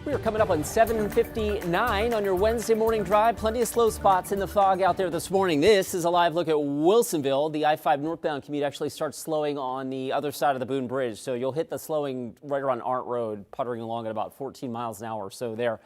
We are coming up on 7:59 on your Wednesday morning drive. Plenty of slow spots in the fog out there this morning. This is a live look at Wilsonville. The I-5 northbound commute actually starts slowing on the other side of the Boone Bridge. So you'll hit the slowing right around Arndt Road, puttering along at about 14 miles an hour or so there.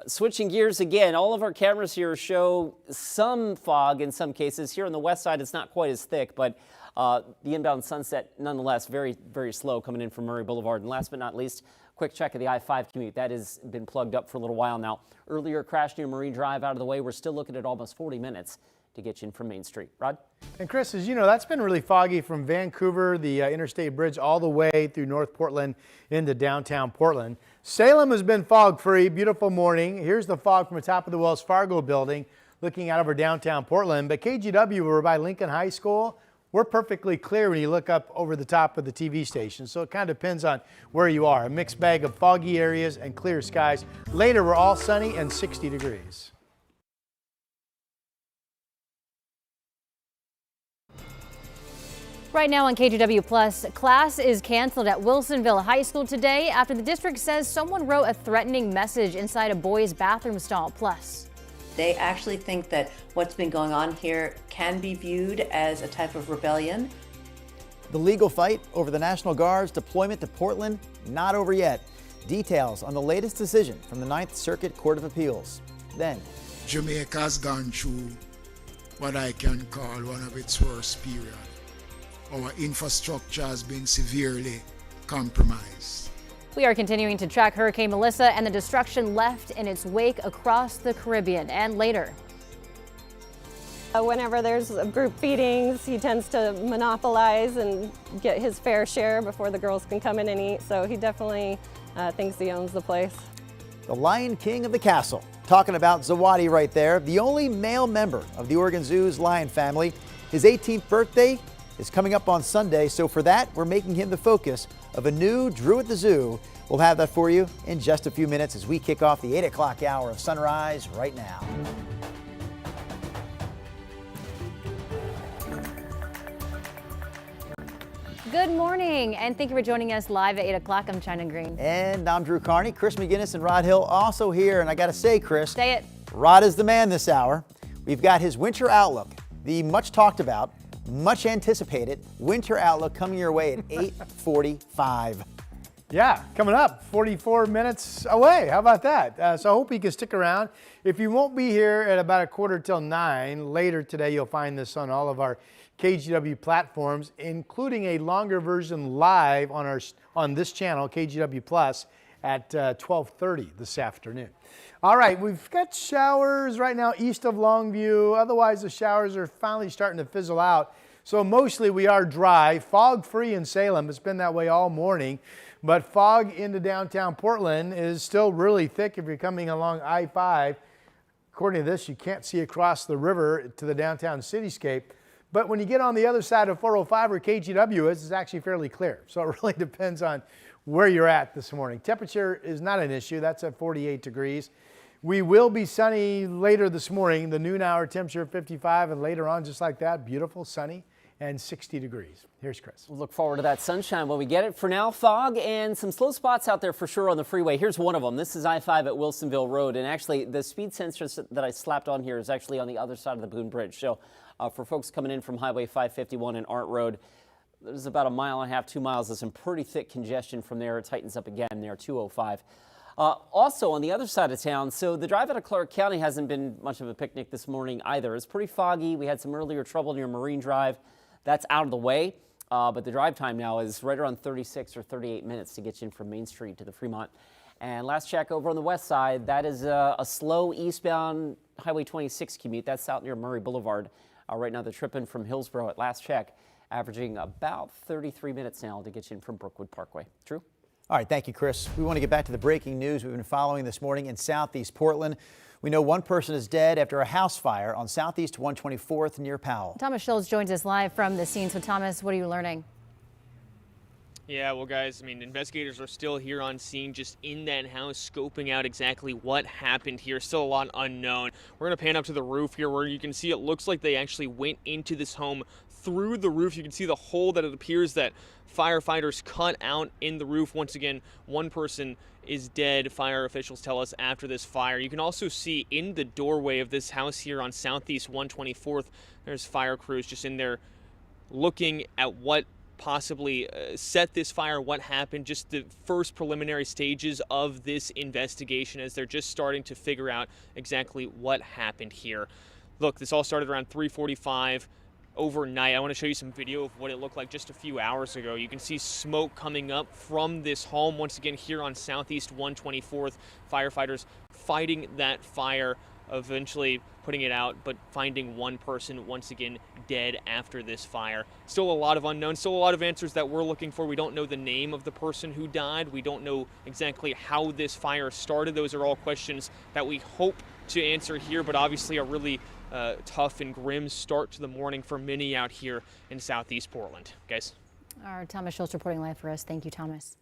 Switching gears again, all of our cameras here show some fog in some cases. Here on the west side, it's not quite as thick, but the inbound Sunset, nonetheless, very, very slow coming in from Murray Boulevard. And last but not least, quick check of the I-5 commute. That has been plugged up for a little while now. Earlier crash near Marine Drive out of the way. We're still looking at almost 40 minutes to get you in from Main Street. Rod? And Chris, as you know, that's been really foggy from Vancouver, the Interstate Bridge, all the way through North Portland into downtown Portland. Salem has been fog-free. Beautiful morning. Here's the fog from the top of the Wells Fargo building looking out over downtown Portland. But KGW, we're by Lincoln High School. We're perfectly clear when you look up over the top of the TV station. So it kind of depends on where you are. A mixed bag of foggy areas and clear skies. Later, we're all sunny and 60 degrees. Right now on KGW Plus, class is canceled at Wilsonville High School today after the district says someone wrote a threatening message inside a boys' bathroom stall. Plus, they actually think that what's been going on here can be viewed as a type of rebellion. The legal fight over the National Guard's deployment to Portland, not over yet. Details on the latest decision from the Ninth Circuit Court of Appeals. Then, Jamaica's gone through what I can call one of its worst periods. Our infrastructure has been severely compromised. we are continuing to track Hurricane Melissa and the destruction left in its wake across the Caribbean. And later, whenever there's group feedings, he tends to monopolize and get his fair share before the girls can come in and eat. So he definitely thinks he owns the place. The Lion King of the Castle, talking about Zawadi right there, the only male member of the Oregon Zoo's lion family. His 18th birthday is coming up on Sunday, so for that, we're making him the focus of a new Drew at the Zoo. We'll have that for you in just a few minutes as we kick off the 8 o'clock hour of Sunrise right now. good morning, and thank you for joining us live at 8 o'clock. I'm China Green. And I'm Drew Carney. Chris McGinnis and Rod Hill also here. And I got to say, Chris, Say it. Rod is the man this hour. We've got his winter outlook, the much talked about, much anticipated winter outlook coming your way at 8:45. Yeah, coming up, 44 minutes away. How about that? So I hope you can stick around. If you won't be here at about 8:45, later today you'll find this on all of our KGW platforms, including a longer version live on this channel, KGW Plus, at 12:30 this afternoon. All right, we've got showers right now east of Longview. Otherwise, the showers are finally starting to fizzle out. So mostly we are dry, fog-free in Salem. It's been that way all morning. But fog into downtown Portland is still really thick if you're coming along I-5. According to this, you can't see across the river to the downtown cityscape. But when you get on the other side of 405 where KGW is, it's actually fairly clear. So it really depends on where you're at this morning. Temperature is not an issue. That's at 48 degrees. We will be sunny later this morning. The noon hour temperature 55, and later on just like that, beautiful, sunny, and 60 degrees. Here's Chris. We'll look forward to that sunshine when we get it. For now, fog and some slow spots out there for sure on the freeway. Here's one of them. This is I-5 at Wilsonville Road. And actually, the speed sensor that I slapped on here is actually on the other side of the Boone Bridge. So for folks coming in from Highway 551 and Arndt Road, there's about 1.5 miles, 2 miles of some pretty thick congestion from there. It tightens up again there, 205. Also on the other side of town, so the drive out of Clark County hasn't been much of a picnic this morning either. It's pretty foggy. We had some earlier trouble near Marine Drive. That's out of the way, but the drive time now is right around 36 or 38 minutes to get you in from Main Street to the Fremont. And last check over on the west side, that is a slow eastbound Highway 26 commute. That's out near Murray Boulevard. Right now, the trip in from Hillsborough at last check, averaging about 33 minutes now to get you in from Brookwood Parkway. Drew? All right, thank you, Chris. We want to get back to the breaking news we've been following this morning in southeast Portland. We know one person is dead after a house fire on southeast 124th near Powell. Thomas Schultz joins us live from the scene. So, Thomas, what are you learning? Yeah, well, guys, I mean, investigators are still here on scene, just in that house, scoping out exactly what happened here. Still a lot unknown. We're going to pan up to the roof here where you can see it looks like they actually went into this home through the roof. You can see the hole that it appears that firefighters cut out in the roof. Once again, one person is dead, fire officials tell us, after this fire. You can also see in the doorway of this house here on Southeast 124th, there's fire crews just in there looking at what possibly set this fire, what happened, just the first preliminary stages of this investigation as they're just starting to figure out exactly what happened here. Look, this all started around 3:45 overnight. I want to show you some video of what it looked like just a few hours ago. You can see smoke coming up from this home. Once again, here on Southeast 124th, firefighters fighting that fire, eventually putting it out, but finding one person once again dead after this fire. Still a lot of unknowns, still a lot of answers that we're looking for. We don't know the name of the person who died. We don't know exactly how this fire started. Those are all questions that we hope to answer here, but obviously a really tough and grim start to the morning for many out here in Southeast Portland. Guys. Our Thomas Schultz reporting live for us. Thank you, Thomas.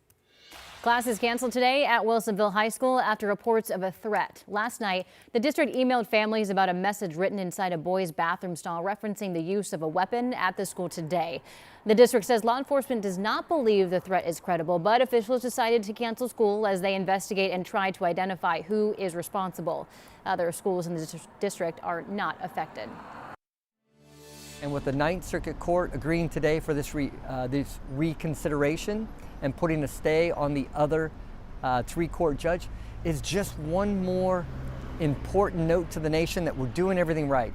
Class is canceled today at Wilsonville High School after reports of a threat. Last night, the district emailed families about a message written inside a boy's bathroom stall referencing the use of a weapon at the school today. The district says law enforcement does not believe the threat is credible, but officials decided to cancel school as they investigate and try to identify who is responsible. Other schools in the district are not affected. And with the Ninth Circuit Court agreeing today for this reconsideration and putting a stay on the other three-court judge is just one more important note to the nation that we're doing everything right.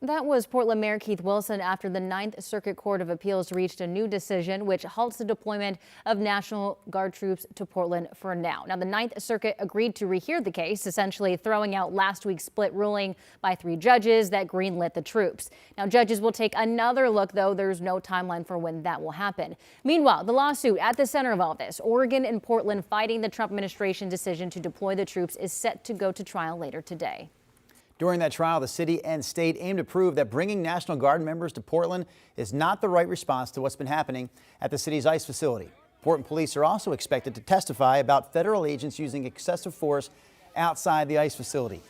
That was Portland Mayor Keith Wilson after the Ninth Circuit Court of Appeals reached a new decision which halts the deployment of National Guard troops to Portland for now. Now, the Ninth Circuit agreed to rehear the case, essentially throwing out last week's split ruling by 3 judges that greenlit the troops. Now, judges will take another look, though there's no timeline for when that will happen. Meanwhile, the lawsuit at the center of all this, Oregon and Portland fighting the Trump administration decision to deploy the troops, is set to go to trial later today. During that trial, the city and state aim to prove that bringing National Guard members to Portland is not the right response to what's been happening at the city's ICE facility. Portland police are also expected to testify about federal agents using excessive force outside the ICE facility.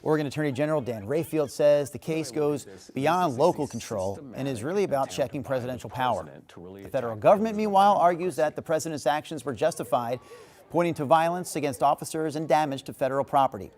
Oregon Attorney General Dan Rayfield says the case goes beyond local control and is really about checking presidential power. The federal government, meanwhile, argues that the president's actions were justified, pointing to violence against officers and damage to federal property.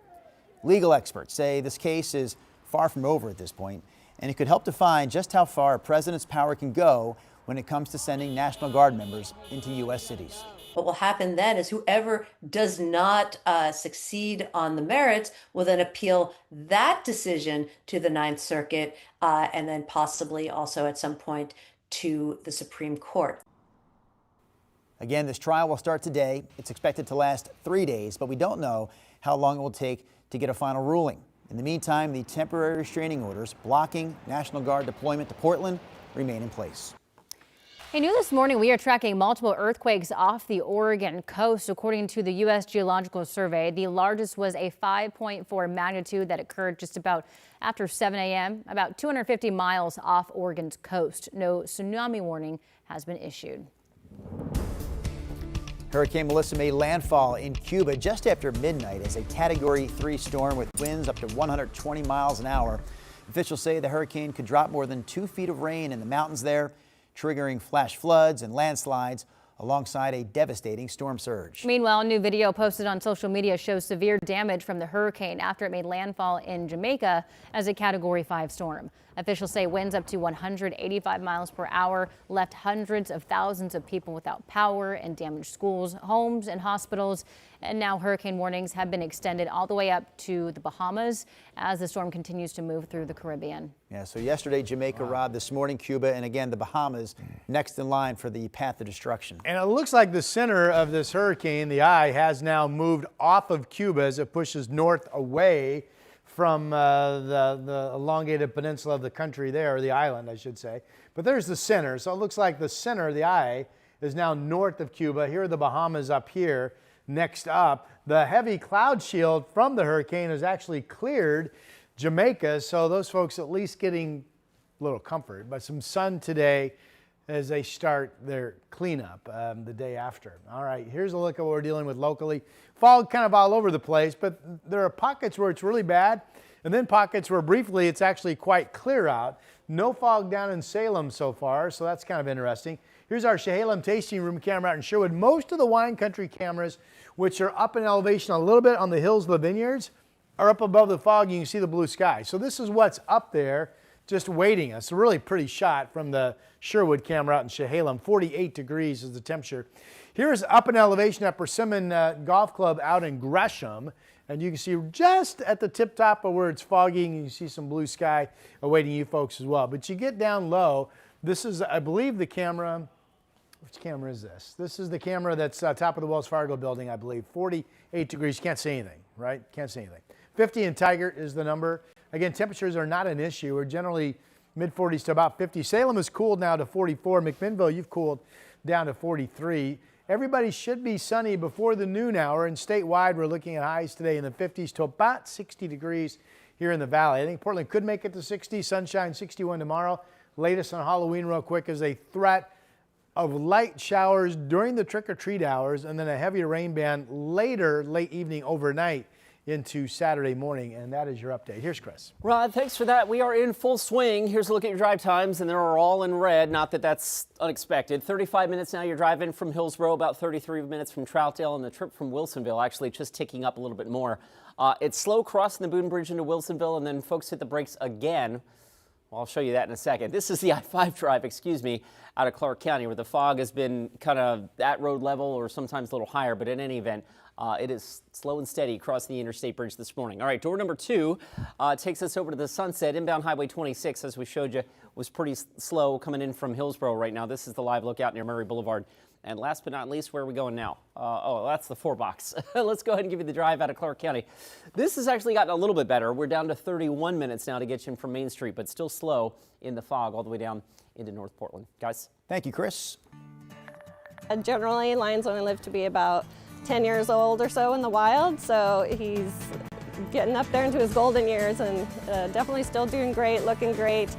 Legal experts say this case is far from over at this point, and it could help define just how far a president's power can go when it comes to sending National Guard members into U.S. cities. What will happen then is whoever does not succeed on the merits will then appeal that decision to the Ninth Circuit and then possibly also at some point to the Supreme Court. Again, this trial will start today. It's expected to last 3 days, but we don't know how long it will take to get a final ruling. In the meantime, the temporary restraining orders blocking National Guard deployment to Portland remain in place. Hey, new this morning, we are tracking multiple earthquakes off the Oregon coast. According to the U.S. Geological Survey, the largest was a 5.4 magnitude that occurred just about after 7 a.m., about 250 miles off Oregon's coast. No tsunami warning has been issued. Hurricane Melissa made landfall in Cuba just after midnight as a Category 3 storm with winds up to 120 miles an hour. Officials say the hurricane could drop more than 2 feet of rain in the mountains there, triggering flash floods and landslides alongside a devastating storm surge. Meanwhile, a new video posted on social media shows severe damage from the hurricane after it made landfall in Jamaica as a Category 5 storm. Officials say winds up to 185 miles per hour left hundreds of thousands of people without power and damaged schools, homes, and hospitals. And now hurricane warnings have been extended all the way up to the Bahamas as the storm continues to move through the Caribbean. Yeah, so yesterday Jamaica, Rob, this morning Cuba, and again the Bahamas next in line for the path of destruction. And it looks like the center of this hurricane, the eye, has now moved off of Cuba as it pushes north away from the elongated peninsula of the country there, or the island, I should say. But there's the center. So it looks like the center of the eye is now north of Cuba. Here are the Bahamas up here. Next up, the heavy cloud shield from the hurricane has actually cleared Jamaica. So those folks at least getting a little comfort. But some sun today as they start their cleanup the day after. All right, here's a look at what we're dealing with locally. Fog kind of all over the place, but there are pockets where it's really bad, and then pockets where briefly it's actually quite clear out. No fog down in Salem so far, so that's kind of interesting. Here's our Chehalem tasting room camera out in Sherwood. Most of the wine country cameras, which are up in elevation a little bit on the hills of the vineyards, are up above the fog. You can see the blue sky. So this is what's up there just waiting us. A really pretty shot from the Sherwood camera out in Chehalem. 48 degrees is the temperature. Here's up in elevation at Persimmon Golf Club out in Gresham. And you can see just at the tip top of where it's fogging, you can see some blue sky awaiting you folks as well. But you get down low. This is, I believe, the camera. Which camera is this? This is the camera that's top of the Wells Fargo building, I believe. 48 degrees. Can't see anything, right? Can't see anything. 50 in Tigert is the number. Again, temperatures are not an issue. We're generally mid-40s to about 50. Salem has cooled now to 44. McMinnville, you've cooled down to 43. Everybody should be sunny before the noon hour, and statewide we're looking at highs today in the 50s to about 60 degrees here in the valley. I think Portland could make it to 60, sunshine 61 tomorrow. Latest on Halloween real quick is a threat of light showers during the trick-or-treat hours and then a heavier rain band later, late evening, overnight into Saturday morning, and that is your update. Here's Chris. Rod, thanks for that. We are in full swing. Here's a look at your drive times, and they're all in red. Not that that's unexpected. 35 minutes now you're driving from Hillsborough, about 33 minutes from Troutdale, and the trip from Wilsonville actually just ticking up a little bit more. It's slow crossing the Boone Bridge into Wilsonville, and then folks hit the brakes again. Well, I'll show you that in a second. This is the I-5 drive, out of Clark County, where the fog has been kind of at road level or sometimes a little higher, but in any event, it is slow and steady crossing the interstate bridge this morning. All right, door number 2 takes us over to the Sunset. Inbound Highway 26, as we showed you, was pretty slow coming in from Hillsborough right now. This is the live look out near Murray Boulevard. And last but not least, where are we going now? Oh, that's the 4-box. Let's go ahead and give you the drive out of Clark County. This has actually gotten a little bit better. We're down to 31 minutes now to get you in from Main Street, but still slow in the fog all the way down into North Portland. Guys? Thank you, Chris. Generally, lions only live to be about 10 years old or so in the wild, so he's getting up there into his golden years and definitely still doing great, looking great.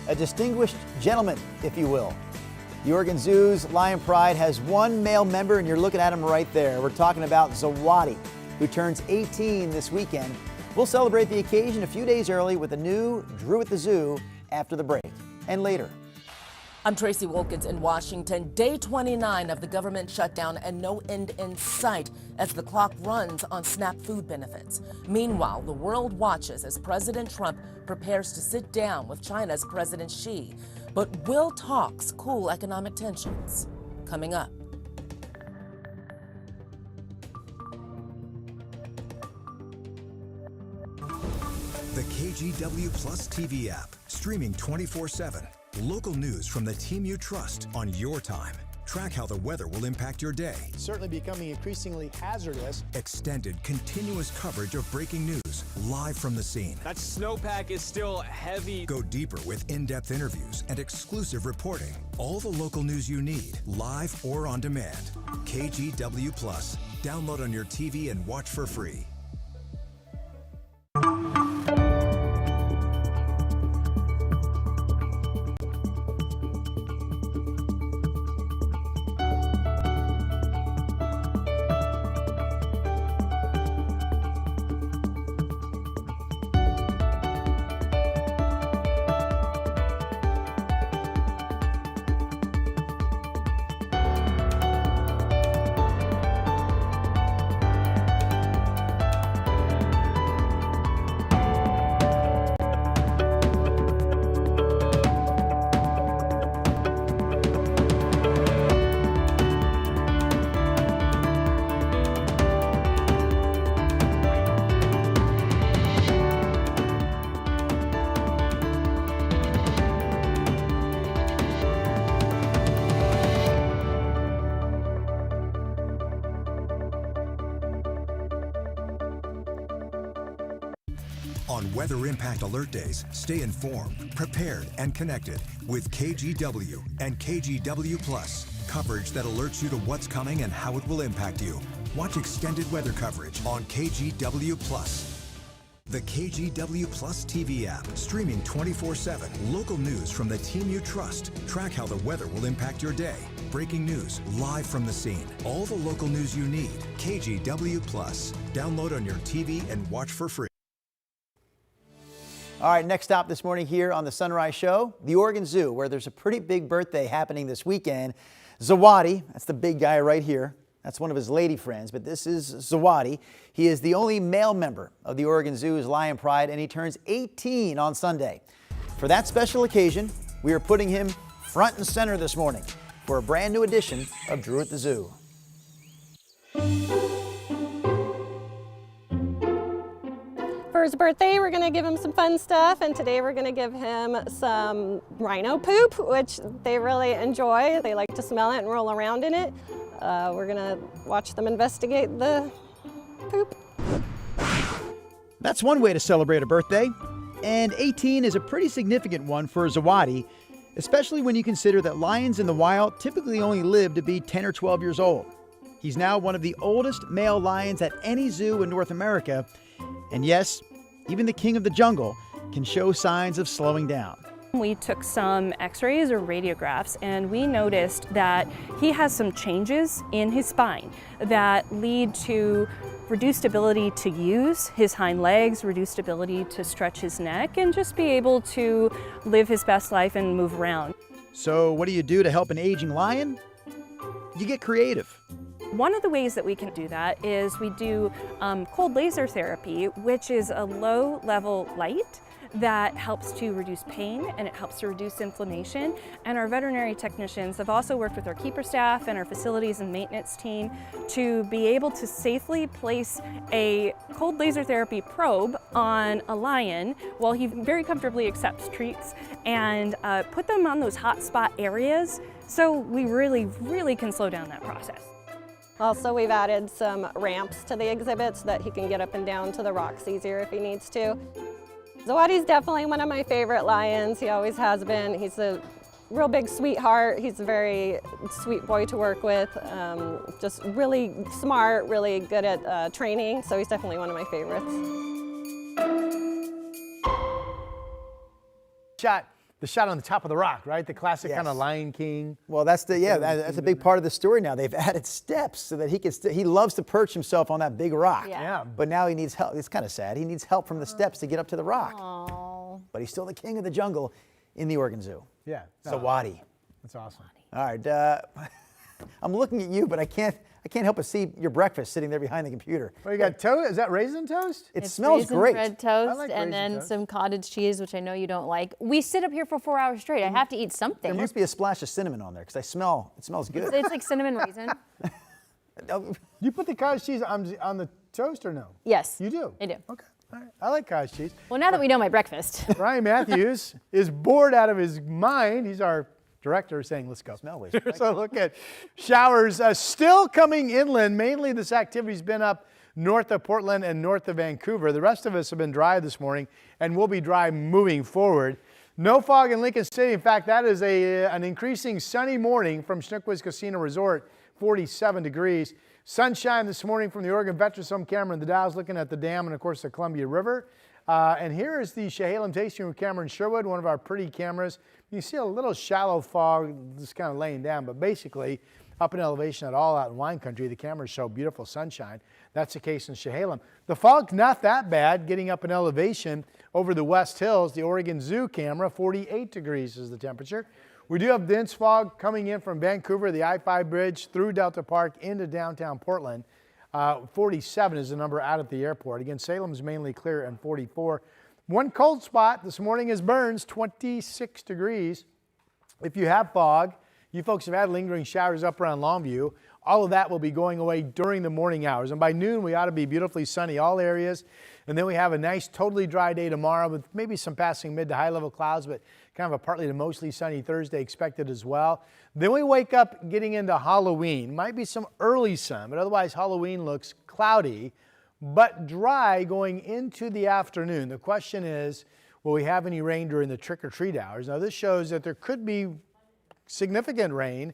A distinguished gentleman, if you will. The Oregon Zoo's Lion Pride has one male member, and you're looking at him right there. We're talking about Zawadi, who turns 18 this weekend. We'll celebrate the occasion a few days early with a new Drew at the Zoo after the break and later. I'm Tracy Wilkins in Washington. Day 29 of the government shutdown and no end in sight as the clock runs on SNAP food benefits. Meanwhile, the world watches as President Trump prepares to sit down with China's President Xi. But will talks cool economic tensions? Coming up. The KGW Plus TV app, streaming 24/7. Local news from the team you trust on your time. Track how the weather will impact your day. It's certainly becoming increasingly hazardous. Extended, continuous coverage of breaking news, live from the scene. That snowpack is still heavy. Go deeper with in-depth interviews and exclusive reporting. All the local news you need, live or on demand. KGW Plus. Download on your TV and watch for free. On Weather Impact Alert Days, stay informed, prepared, and connected with KGW and KGW Plus. Coverage that alerts you to what's coming and how it will impact you. Watch extended weather coverage on KGW Plus. The KGW Plus TV app, streaming 24/7. Local news from the team you trust. Track how the weather will impact your day. Breaking news, live from the scene. All the local news you need. KGW Plus. Download on your TV and watch for free. All right, next stop this morning here on the Sunrise Show, the Oregon Zoo, where there's a pretty big birthday happening this weekend. Zawadi, that's the big guy right here. That's one of his lady friends, but this is Zawadi. He is the only male member of the Oregon Zoo's Lion Pride, and he turns 18 on Sunday. For that special occasion, we are putting him front and center this morning for a brand new edition of Drew at the Zoo. For his birthday, we're gonna give him some fun stuff, and today we're gonna give him some rhino poop, which they really enjoy. They like to smell it and roll around in it. We're gonna watch them investigate the poop. That's one way to celebrate a birthday, and 18 is a pretty significant one for Zawadi, especially when you consider that lions in the wild typically only live to be 10 or 12 years old. He's now one of the oldest male lions at any zoo in North America. And yes, even the king of the jungle can show signs of slowing down. We took some x-rays or radiographs, and we noticed that he has some changes in his spine that lead to reduced ability to use his hind legs, reduced ability to stretch his neck, and just be able to live his best life and move around. So what do you do to help an aging lion? You get creative. One of the ways that we can do that is we do cold laser therapy, which is a low-level light that helps to reduce pain and it helps to reduce inflammation. And our veterinary technicians have also worked with our keeper staff and our facilities and maintenance team to be able to safely place a cold laser therapy probe on a lion while he very comfortably accepts treats and put them on those hot spot areas. So we really can slow down that process. Also, we've added some ramps to the exhibit so that he can get up and down to the rocks easier if he needs to. Zawadi's definitely one of my favorite lions. He always has been. He's a real big sweetheart. He's a very sweet boy to work with. Just really smart, really good at training. So he's definitely one of my favorites. The shot on the top of the rock, right? The classic kind of Lion King. Well, that's a big part of the story now. They've added steps so that he can. He loves to perch himself on that big rock. Yeah. But now he needs help. It's kind of sad. He needs help from the steps to get up to the rock. Aww. But he's still the king of the jungle in the Oregon Zoo. Yeah. Zawadi. That's awesome. All right. I'm looking at you, but I can't help but see your breakfast sitting there behind the computer. Well, you got toast? Is that raisin toast? It smells raisin great. bread toast, I like and raisin then toast. some cottage cheese, which I know you don't like. We sit up here for 4 hours straight. I have to eat something. There must be a splash of cinnamon on there because it smells good. It's like cinnamon raisin. You put the cottage cheese on the toast or no? Yes. You do? I do. Okay. All right. I like cottage cheese. Well, now that we know my breakfast. Ryan Matthews is bored out of his mind. He's our director saying, let's go. Smell it. So look at showers still coming inland. Mainly this activity's been up north of Portland and north of Vancouver. The rest of us have been dry this morning and will be dry moving forward. No fog in Lincoln City. In fact, that is an increasing sunny morning from Schnookwiz Casino Resort, 47 degrees. Sunshine this morning from the Oregon Veterans Home camera in the Dalles looking at the dam and, of course, the Columbia River. And here is the Chehalem Tasting Room camera in Sherwood, one of our pretty cameras. You see a little shallow fog just kind of laying down, but basically up in elevation at all out in wine country, the cameras show beautiful sunshine. That's the case in Chehalem. The fog's not that bad getting up in elevation over the West Hills. The Oregon Zoo camera, 48 degrees is the temperature. We do have dense fog coming in from Vancouver, the I-5 bridge through Delta Park into downtown Portland. 47 is the number out at the airport. Again, Salem's mainly clear and 44. One cold spot this morning is Burns, 26 degrees. If you have fog, you folks have had lingering showers up around Longview. All of that will be going away during the morning hours. And by noon, we ought to be beautifully sunny all areas. And then we have a nice, totally dry day tomorrow with maybe some passing mid to high level clouds, but kind of a partly to mostly sunny Thursday expected as well. Then we wake up getting into Halloween. Might be some early sun, but otherwise Halloween looks cloudy, but dry going into the afternoon. The question is, will we have any rain during the trick-or-treat hours? Now, this shows that there could be significant rain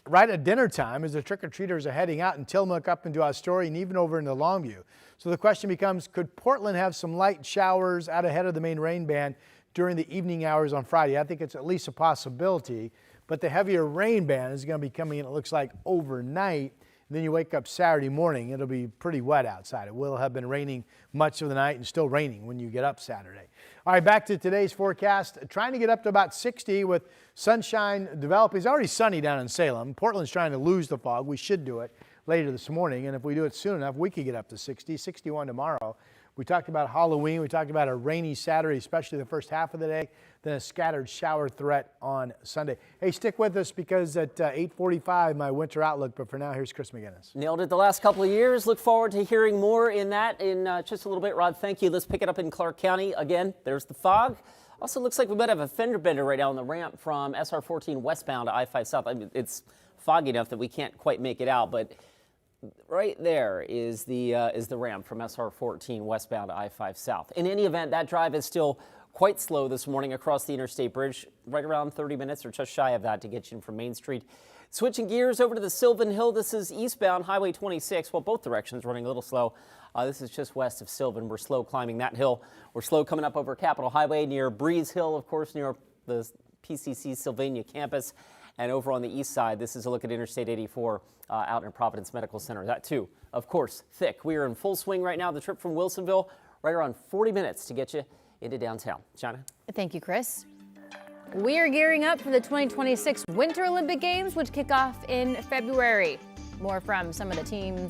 right at dinner time as the trick-or-treaters are heading out in Tillamook up into Astoria and even over into Longview. So the question becomes, could Portland have some light showers out ahead of the main rain band during the evening hours on Friday? I think it's at least a possibility, but the heavier rain band is going to be coming in, it looks like, overnight And then you wake up Saturday morning, it'll be pretty wet outside. It will have been raining much of the night and still raining when you get up Saturday. All right, back to today's forecast. Trying to get up to about 60 with sunshine developing. It's already sunny down in Salem. Portland's trying to lose the fog. We should do it later this morning. And if we do it soon enough, we could get up to 60, 61 tomorrow. We talked about Halloween. We talked about a rainy Saturday, especially the first half of the day, then a scattered shower threat on Sunday. Hey, stick with us because at 8:45, my winter outlook. But for now, here's Chris McGinnis. Nailed it the last couple of years. Look forward to hearing more in that in just a little bit. Rod, thank you. Let's pick it up in Clark County. Again, there's the fog. Also looks like we might have a fender bender right now on the ramp from SR 14 westbound to I-5 south. I mean, it's foggy enough that we can't quite make it out, but right there is the ramp from SR 14 westbound to I-5 south. In any event, that drive is still quite slow this morning across the interstate bridge, right around 30 minutes or just shy of that to get you in from Main Street. Switching gears over to the Sylvan Hill, this is eastbound Highway 26. Well, both directions running a little slow. This is just west of Sylvan. We're slow climbing that hill. We're slow coming up over Capitol Highway near Breeze Hill, of course, near the PCC Sylvania campus. And over on the east side, this is a look at Interstate 84 out in Providence Medical Center. That too, of course, thick. We are in full swing right now. The trip from Wilsonville, right around 40 minutes to get you into downtown. China? Thank you, Chris. We are gearing up for the 2026 Winter Olympic Games, which kick off in February. More from some of the Team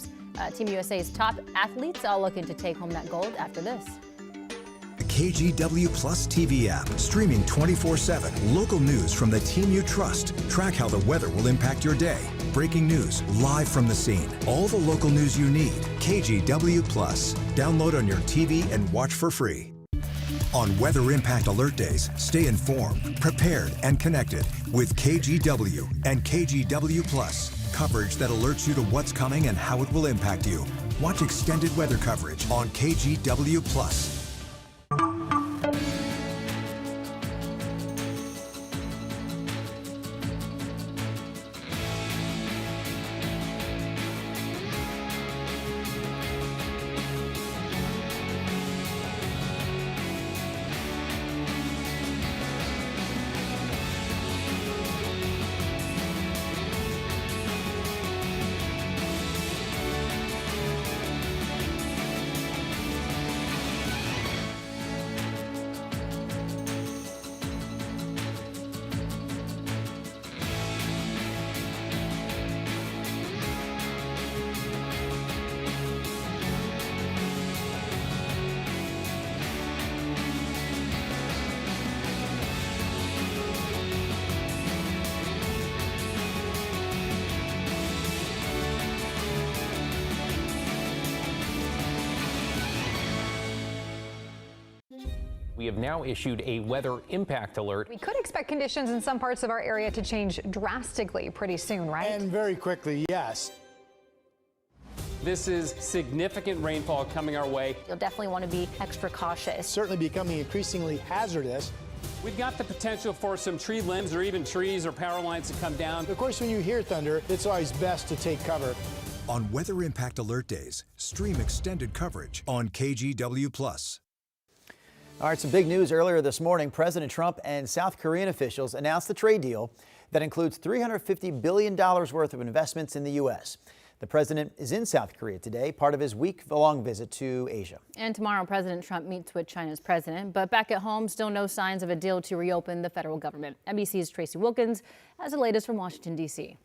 USA's top athletes, all looking to take home that gold after this. The KGW Plus TV app, streaming 24/7. Local news from the team you trust. Track how the weather will impact your day. Breaking news live from the scene. All the local news you need. KGW Plus. Download on your TV and watch for free. On Weather Impact Alert Days, stay informed, prepared, and connected with KGW and KGW Plus. Coverage that alerts you to what's coming and how it will impact you. Watch extended weather coverage on KGW Plus. We have now issued a weather impact alert. We could expect conditions in some parts of our area to change drastically pretty soon, right? And very quickly, yes. This is significant rainfall coming our way. You'll definitely want to be extra cautious. It's certainly becoming increasingly hazardous. We've got the potential for some tree limbs or even trees or power lines to come down. Of course, when you hear thunder, it's always best to take cover. On Weather Impact Alert Days, stream extended coverage on KGW Plus. All right, some big news earlier this morning. President Trump and South Korean officials announced the trade deal that includes $350 billion worth of investments in the U.S. The president is in South Korea today, part of his week-long visit to Asia. And tomorrow, President Trump meets with China's president. But back at home, still no signs of a deal to reopen the federal government. NBC's Tracy Wilkins has the latest from Washington, D.C.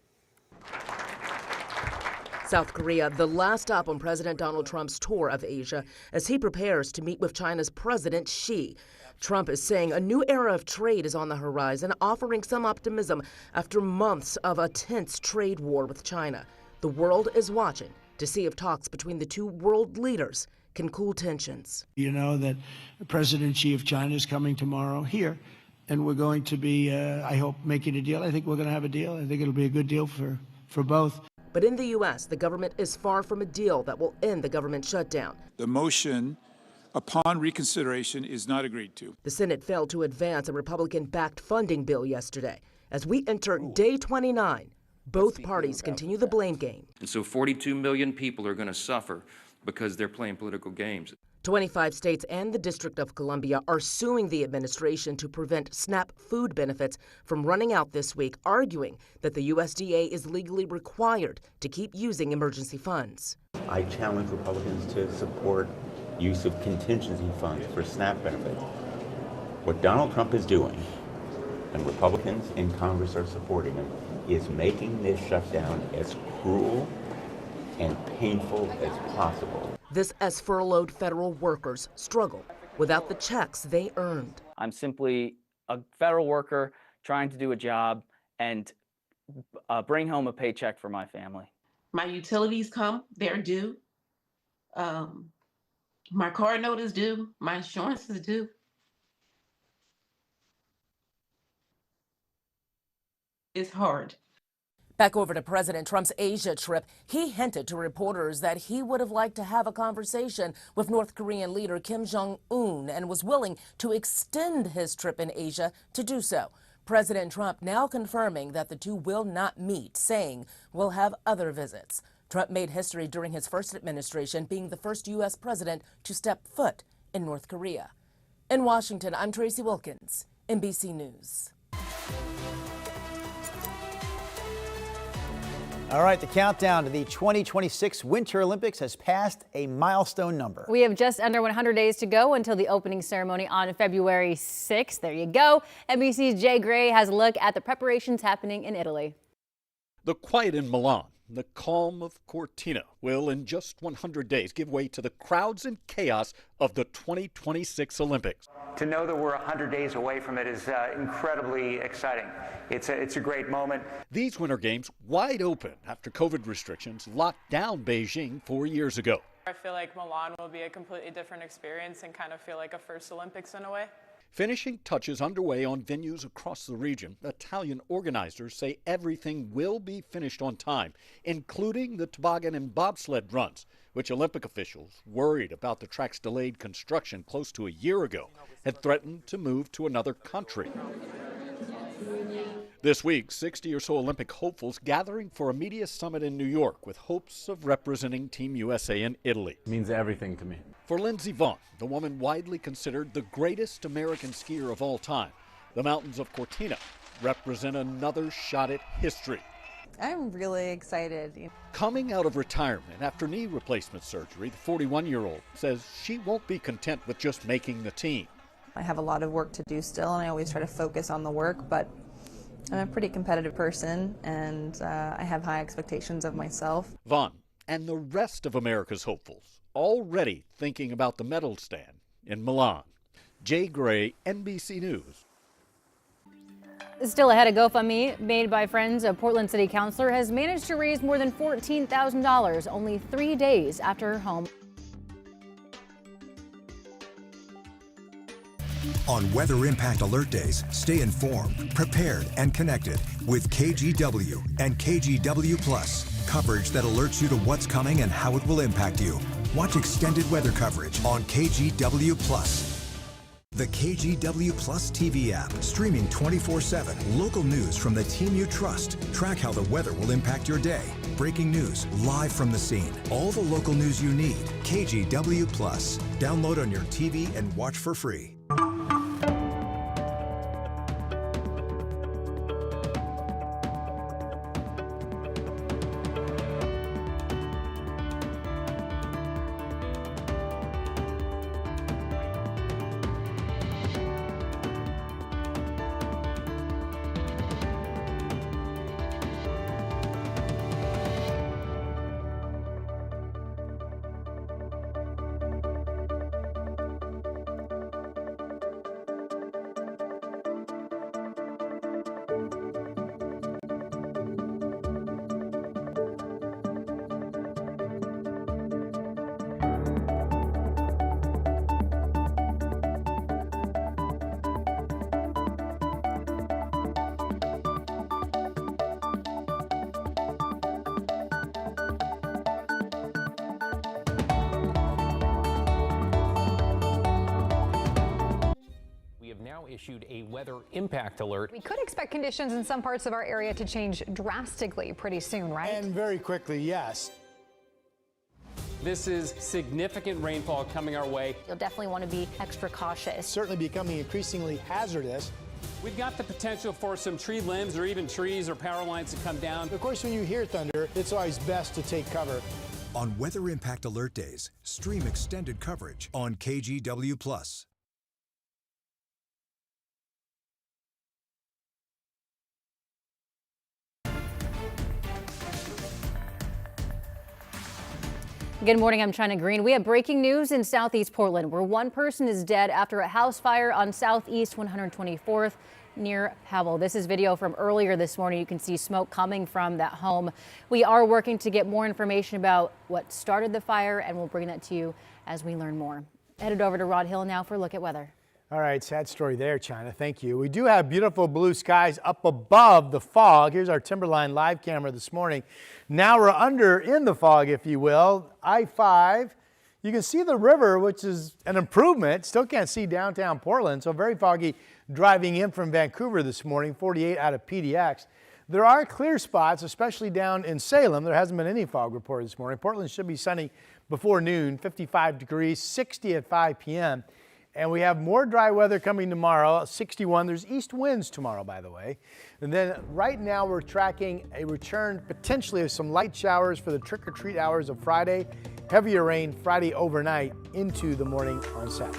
South Korea, the last stop on President Donald Trump's tour of Asia as he prepares to meet with China's President Xi. Trump is saying a new era of trade is on the horizon, offering some optimism after months of a tense trade war with China. The world is watching to see if talks between the two world leaders can cool tensions. You know that President Xi of China is coming tomorrow here, and we're going to be, I hope, making a deal. I think we're going to have a deal. I think it'll be a good deal for both. But in the U.S., the government is far from a deal that will end the government shutdown. The motion upon reconsideration is not agreed to. The Senate failed to advance a Republican-backed funding bill yesterday. As we enter day 29, both parties continue the blame game. And so 42 million people are going to suffer because they're playing political games. 25 states and the District of Columbia are suing the administration to prevent SNAP food benefits from running out this week, arguing that the USDA is legally required to keep using emergency funds. I challenge Republicans to support use of contingency funds for SNAP benefits. What Donald Trump is doing, and Republicans in Congress are supporting him, is making this shutdown as cruel and painful as possible. This as furloughed federal workers struggle without the checks they earned. I'm simply a federal worker trying to do a job and bring home a paycheck for my family. My utilities come, they're due. My car note is due, my insurance is due. It's hard. Back over to President Trump's Asia trip, he hinted to reporters that he would have liked to have a conversation with North Korean leader Kim Jong-un and was willing to extend his trip in Asia to do so. President Trump now confirming that the two will not meet, saying we'll have other visits. Trump made history during his first administration, being the first U.S. president to step foot in North Korea. In Washington, I'm Tracy Wilkins, NBC News. All right, the countdown to the 2026 Winter Olympics has passed a milestone number. We have just under 100 days to go until the opening ceremony on February 6th. There you go. NBC's Jay Gray has a look at the preparations happening in Italy. The quiet in Milan, the calm of Cortina will, in just 100 days, give way to the crowds and chaos of the 2026 Olympics. To know that we're 100 days away from it is incredibly exciting. It's a great moment. These Winter Games wide open after COVID restrictions locked down Beijing 4 years ago. I feel like Milan will be a completely different experience and kind of feel like a first Olympics in a way. Finishing touches underway on venues across the region. Italian organizers say everything will be finished on time, including the toboggan and bobsled runs, which Olympic officials, worried about the track's delayed construction close to a year ago, had threatened to move to another country. This week, 60 or so Olympic hopefuls gathering for a media summit in New York with hopes of representing Team USA in Italy. It means everything to me. For Lindsey Vonn, the woman widely considered the greatest American skier of all time, the mountains of Cortina represent another shot at history. I'm really excited. Coming out of retirement after knee replacement surgery, the 41-year-old says she won't be content with just making the team. I have a lot of work to do still, and I always try to focus on the work, but I'm a pretty competitive person, and I have high expectations of myself. Vonn and the rest of America's hopefuls already thinking about the medal stand in Milan. Jay Gray, NBC News. Still ahead, a GoFundMe made by friends of Portland City Councilor has managed to raise more than $14,000 only 3 days after her home. On Weather Impact Alert Days, stay informed, prepared, and connected with KGW and KGW Plus. Coverage that alerts you to what's coming and how it will impact you. Watch extended weather coverage on KGW Plus. The KGW Plus TV app, streaming 24/7. Local news from the team you trust. Track how the weather will impact your day. Breaking news, live from the scene. All the local news you need. KGW Plus. Download on your TV and watch for free. Issued a weather impact alert. We could expect conditions in some parts of our area to change drastically pretty soon, right? And very quickly, yes. This is significant rainfall coming our way. You'll definitely want to be extra cautious. Certainly becoming increasingly hazardous. We've got the potential for some tree limbs or even trees or power lines to come down. Of course, when you hear thunder, it's always best to take cover. On Weather Impact Alert Days, stream extended coverage on KGW+. Good morning, I'm China Green. We have breaking news in Southeast Portland, where one person is dead after a house fire on Southeast 124th near Powell. This is video from earlier this morning. You can see smoke coming from that home. We are working to get more information about what started the fire, and we'll bring that to you as we learn more. Headed over to Rod Hill now for a look at weather. All right, sad story there, China. Thank you. We do have beautiful blue skies up above the fog. Here's our Timberline live camera this morning. Now we're under in the fog, if you will. I-5. You can see the river, which is an improvement. Still can't see downtown Portland, so very foggy driving in from Vancouver this morning, 48 out of PDX. There are clear spots, especially down in Salem. There hasn't been any fog reported this morning. Portland should be sunny before noon, 55 degrees, 60 at 5 p.m. And we have more dry weather coming tomorrow, 61. There's east winds tomorrow, by the way. And then right now we're tracking a return potentially of some light showers for the trick-or-treat hours of Friday. Heavier rain Friday overnight into the morning on Saturday.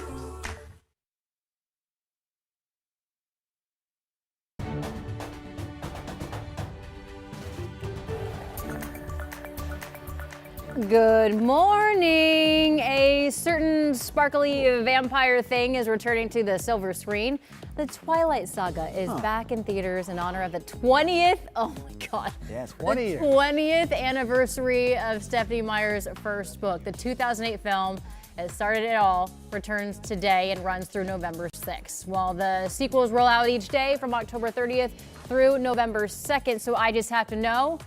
Good morning. A certain sparkly vampire thing is returning to the silver screen. The Twilight Saga is back in theaters in honor of the 20th, oh my God. Yeah, 20 years. 20th anniversary of Stephenie Meyer's first book. The 2008 film, it started it all, returns today and runs through November 6th. While the sequels roll out each day from October 30th through November 2nd. So I just have to know,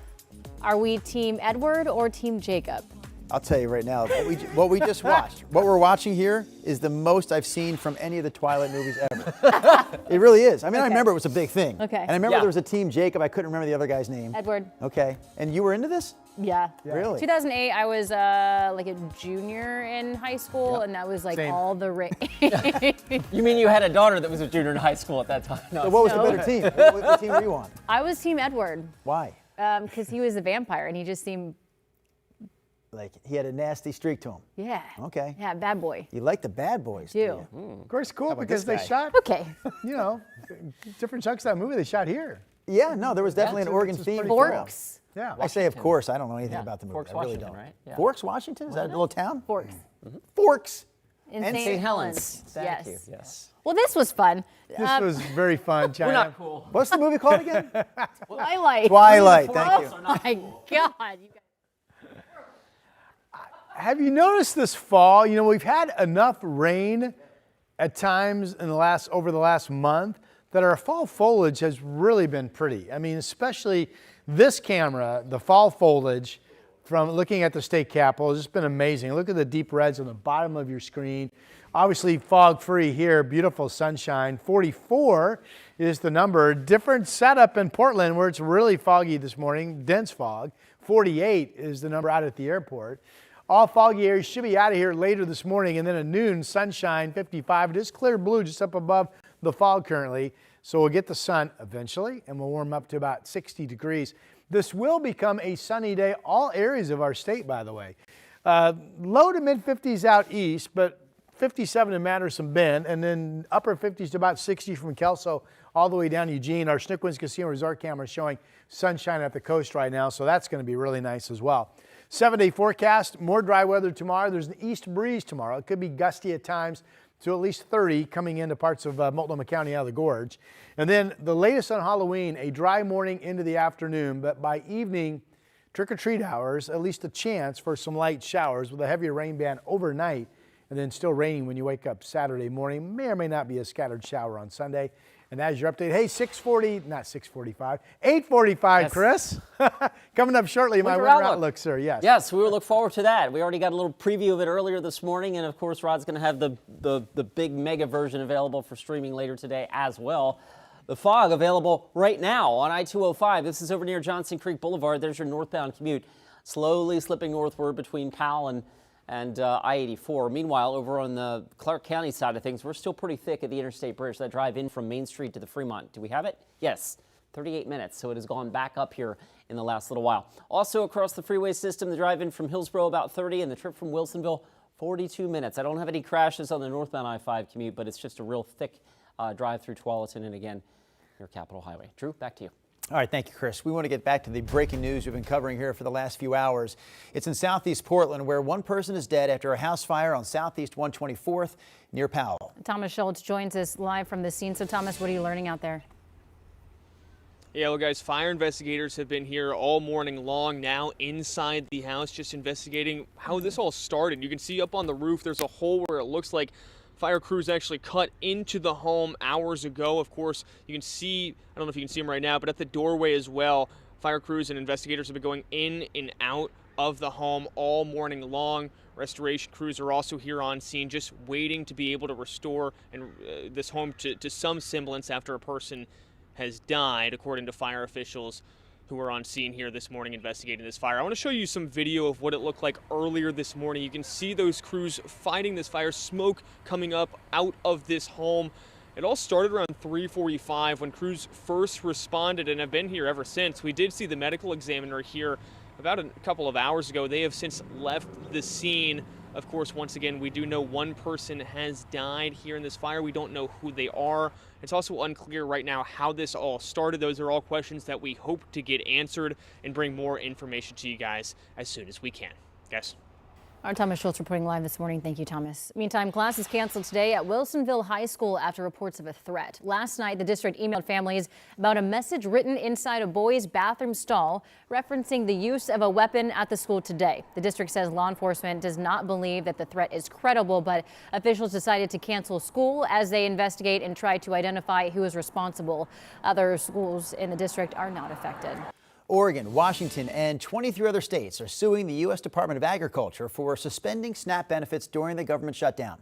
are we Team Edward or Team Jacob? I'll tell you right now, what we just watched, what we're watching here is the most I've seen from any of the Twilight movies ever. It really is. I mean, I remember it was a big thing. Okay. And I remember there was a Team Jacob. I couldn't remember the other guy's name. Edward. Okay. And you were into this? Yeah. Really? 2008, I was like a junior in high school, and that was like Same. all the You mean you had a daughter that was a junior in high school at that time? So what was the better team? What team were you on? I was Team Edward. Why? Because he was a vampire, and he just seemed... Like he had a nasty streak to him. Yeah. Okay. Yeah, bad boy. You like the bad boys, do you? Of course, cool, How about because this they guy? shot, Okay. you know, different chunks of that movie they shot here. Yeah, no, there was definitely an Oregon theme. Forks. Yeah. I say, of course, I don't know anything Yeah. about the movie. Forks, I really Washington, don't. right? Yeah. Forks, Washington? Is that a little town? Forks. Forks. In And St. Helens. Yes. Thank you. Yes. Well, this was fun. This was very fun, China. We're not cool. What's the movie called again? Twilight. Twilight, thank you. Oh my God. You guys. Have you noticed this fall? You know, we've had enough rain at times in over the last month that our fall foliage has really been pretty. I mean, especially this camera, the fall foliage from looking at the state capitol has just been amazing. Look at the deep reds on the bottom of your screen. Obviously fog-free here, beautiful sunshine. 44 is the number. Different setup in Portland where it's really foggy this morning, dense fog. 48 is the number out at the airport. All foggy areas should be out of here later this morning, and then at noon, sunshine, 55. It is clear blue just up above the fog currently, so we'll get the sun eventually, and we'll warm up to about 60 degrees. This will become a sunny day, all areas of our state, by the way. Low to mid-50s out east, but 57 in Madison Bend, and then upper 50s to about 60 from Kelso all the way down to Eugene. Our Snook Winds Casino Resort camera is showing sunshine at the coast right now, so that's going to be really nice as well. 7-day forecast, more dry weather tomorrow. There's an east breeze tomorrow. It could be gusty at times to at least 30 coming into parts of Multnomah County out of the gorge. And then the latest on Halloween, a dry morning into the afternoon, but by evening, trick-or-treat hours, at least a chance for some light showers with a heavier rain band overnight, and then still raining when you wake up Saturday morning. May or may not be a scattered shower on Sunday. And as your update, hey, 8:45, Yes. Chris. Coming up shortly, my Winter winter outlook. outlook, sir. Yes. Yes, we will look forward to that. We already got a little preview of it earlier this morning, and of course, Rod's going to have the big mega version available for streaming later today as well. The fog available right now on I-205. This is over near Johnson Creek Boulevard. There's your northbound commute. slowly slipping northward between Powell and I-84. Meanwhile, over on the Clark County side of things, we're still pretty thick at the Interstate Bridge, that drive in from Main Street to the Fremont. Do we have it? Yes, 38 minutes. So it has gone back up here in the last little while. Also across the freeway system, the drive in from Hillsborough about 30 and the trip from Wilsonville 42 minutes. I don't have any crashes on the northbound I-5 commute, but it's just a real thick drive through Tualatin and again, your Capitol Highway. Drew, back to you. All right, thank you, Chris. We want to get back to the breaking news we've been covering here for the last few hours. It's in southeast Portland, where one person is dead after a house fire on southeast 124th near Powell. Thomas Schultz joins us live from the scene. So, Thomas, what are you learning out there? Yeah, well, guys, fire investigators have been here all morning long now inside the house, just investigating how this all started. You can see up on the roof, there's a hole where it looks like fire crews actually cut into the home hours ago. Of course, you can see, I don't know if you can see them right now, but at the doorway as well, fire crews and investigators have been going in and out of the home all morning long. Restoration crews are also here on scene, just waiting to be able to restore this home to some semblance after a person has died, according to fire officials who were on scene here this morning investigating this fire. I want to show you some video of what it looked like earlier this morning. You can see those crews fighting this fire, smoke coming up out of this home. It all started around 3:45 when crews first responded and have been here ever since. We did see the medical examiner here about a couple of hours ago. They have since left the scene. Of course, once again, we do know one person has died here in this fire. We don't know who they are. It's also unclear right now how this all started. Those are all questions that we hope to get answered and bring more information to you guys as soon as we can. Guys. Our Thomas Schultz reporting live this morning. Thank you, Thomas. Meantime, class is canceled today at Wilsonville High School after reports of a threat. Last night, the district emailed families about a message written inside a boy's bathroom stall referencing the use of a weapon at the school today. The district says law enforcement does not believe that the threat is credible, but officials decided to cancel school as they investigate and try to identify who is responsible. Other schools in the district are not affected. Oregon, Washington, and 23 other states are suing the U.S. Department of Agriculture for suspending SNAP benefits during the government shutdown.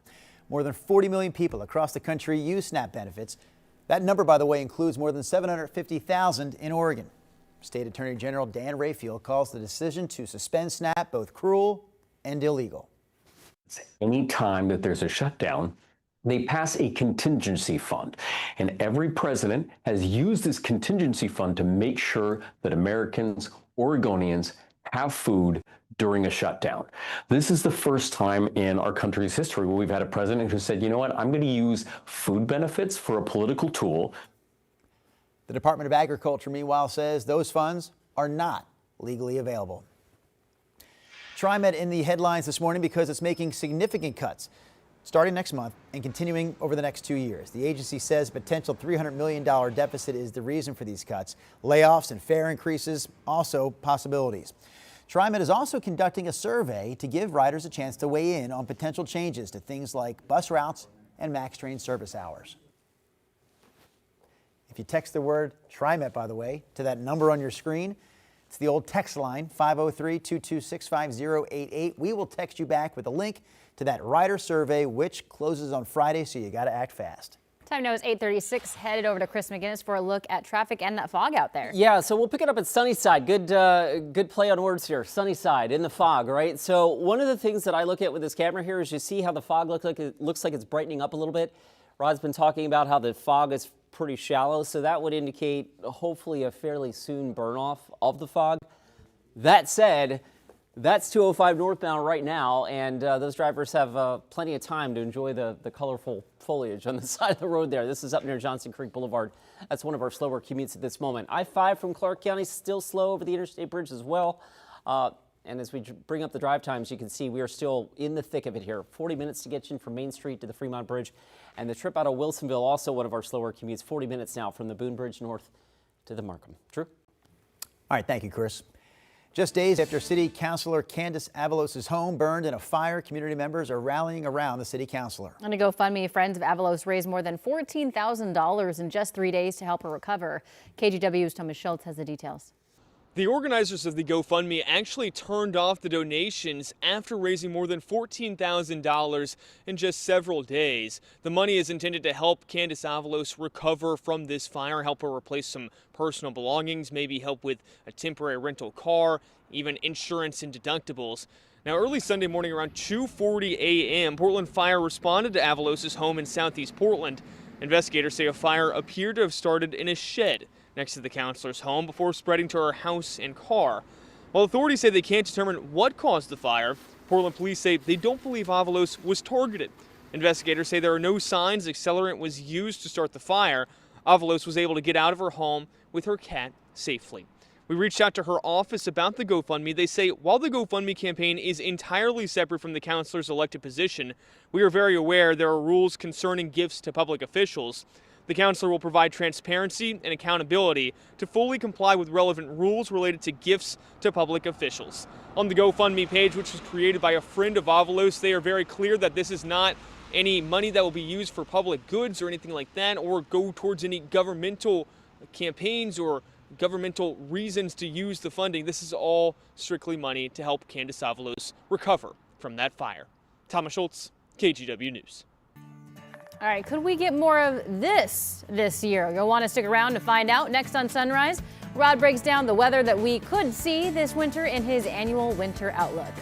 More than 40 million people across the country use SNAP benefits. That number, by the way, includes more than 750,000 in Oregon. State Attorney General Dan Rayfield calls the decision to suspend SNAP both cruel and illegal. Any time that there's a shutdown, they pass a contingency fund, and every president has used this contingency fund to make sure that Americans, Oregonians, have food during a shutdown. This is the first time in our country's history where we've had a president who said, you know what, I'm going to use food benefits for a political tool. The Department of Agriculture, meanwhile, says those funds are not legally available. TriMet in the headlines this morning because it's making significant cuts starting next month and continuing over the next 2 years. The agency says a potential $300 million deficit is the reason for these cuts. Layoffs and fare increases also possibilities. TriMet is also conducting a survey to give riders a chance to weigh in on potential changes to things like bus routes and MAX train service hours. If you text the word TriMet, by the way, to that number on your screen, it's the old text line, 503-226-5088. We will text you back with a link to that rider survey, which closes on Friday, so you got to act fast. Time now is 8:36. Headed over to Chris McGinnis for a look at traffic and that fog out there. Yeah, so we'll pick it up at Sunnyside. Good play on words here. Sunnyside in the fog, right? So one of the things that I look at with this camera here is you see how the fog looks like it's brightening up a little bit. Rod's been talking about how the fog is pretty shallow, so that would indicate hopefully a fairly soon burn off of the fog. That said, that's 205 northbound right now, and those drivers have plenty of time to enjoy the colorful foliage on the side of the road there. This is up near Johnson Creek Boulevard. That's one of our slower commutes at this moment. I-5 from Clark County still slow over the Interstate Bridge as well. And as we bring up the drive times, you can see we are still in the thick of it here. 40 minutes to get you in from Main Street to the Fremont Bridge. And the trip out of Wilsonville, also one of our slower commutes, 40 minutes now from the Boone Bridge north to the Markham. Drew? All right, thank you, Chris. Just days after City Councilor Candace Avalos' home burned in a fire, community members are rallying around the city councilor. On a GoFundMe, friends of Avalos raised more than $14,000 in just 3 days to help her recover. KGW's Thomas Schultz has the details. The organizers of the GoFundMe actually turned off the donations after raising more than $14,000 in just several days. The money is intended to help Candace Avalos recover from this fire, help her replace some personal belongings, maybe help with a temporary rental car, even insurance and deductibles. Now, early Sunday morning around 2:40 a.m., Portland Fire responded to Avalos' home in southeast Portland. Investigators say a fire appeared to have started in a shed next to the counselor's home before spreading to her house and car. While authorities say they can't determine what caused the fire, Portland police say they don't believe Avalos was targeted. Investigators say there are no signs accelerant was used to start the fire. Avalos was able to get out of her home with her cat safely. We reached out to her office about the GoFundMe. They say while the GoFundMe campaign is entirely separate from the counselor's elected position, we are very aware there are rules concerning gifts to public officials. The counselor will provide transparency and accountability to fully comply with relevant rules related to gifts to public officials. On the GoFundMe page, which was created by a friend of Avalos, they are very clear that this is not any money that will be used for public goods or anything like that, or go towards any governmental campaigns or governmental reasons to use the funding. This is all strictly money to help Candace Avalos recover from that fire. Thomas Schultz, KGW News. All right, could we get more of this year? You'll want to stick around to find out. Next on Sunrise, Rod breaks down the weather that we could see this winter in his annual winter outlook.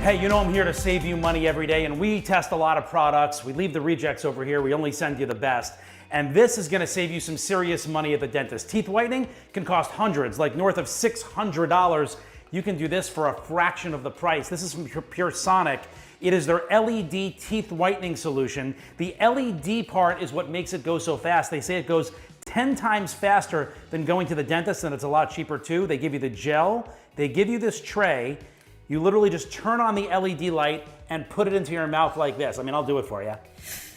Hey, you know I'm here to save you money every day, and we test a lot of products. We leave the rejects over here. We only send you the best. And this is gonna save you some serious money at the dentist. Teeth whitening can cost hundreds, like north of $600. You can do this for a fraction of the price. This is from Pure Sonic. It is their LED teeth whitening solution. The LED part is what makes it go so fast. They say it goes 10 times faster than going to the dentist, and it's a lot cheaper too. They give you the gel, they give you this tray. You literally just turn on the LED light and put it into your mouth like this. I mean, I'll do it for you.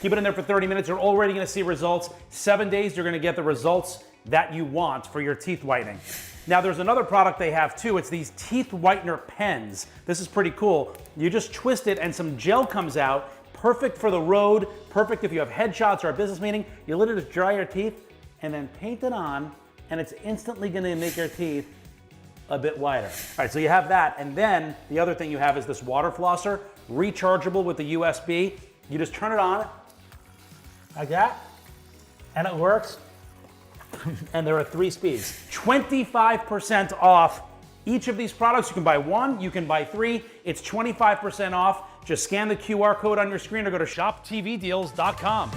Keep it in there for 30 minutes. You're already gonna see results. 7 days, you're gonna get the results that you want for your teeth whitening. Now, there's another product they have too. It's these teeth whitener pens. This is pretty cool. You just twist it and some gel comes out. Perfect for the road, perfect if you have headshots or a business meeting. You literally just dry your teeth and then paint it on, and it's instantly gonna make your teeth a bit wider. All right, so you have that, and then the other thing you have is this water flosser, rechargeable with the USB. You just turn it on like that, and it works. And there are 3 speeds. 25% off each of these products. You can buy 1, you can buy 3. It's 25% off. Just scan the QR code on your screen or go to shoptvdeals.com.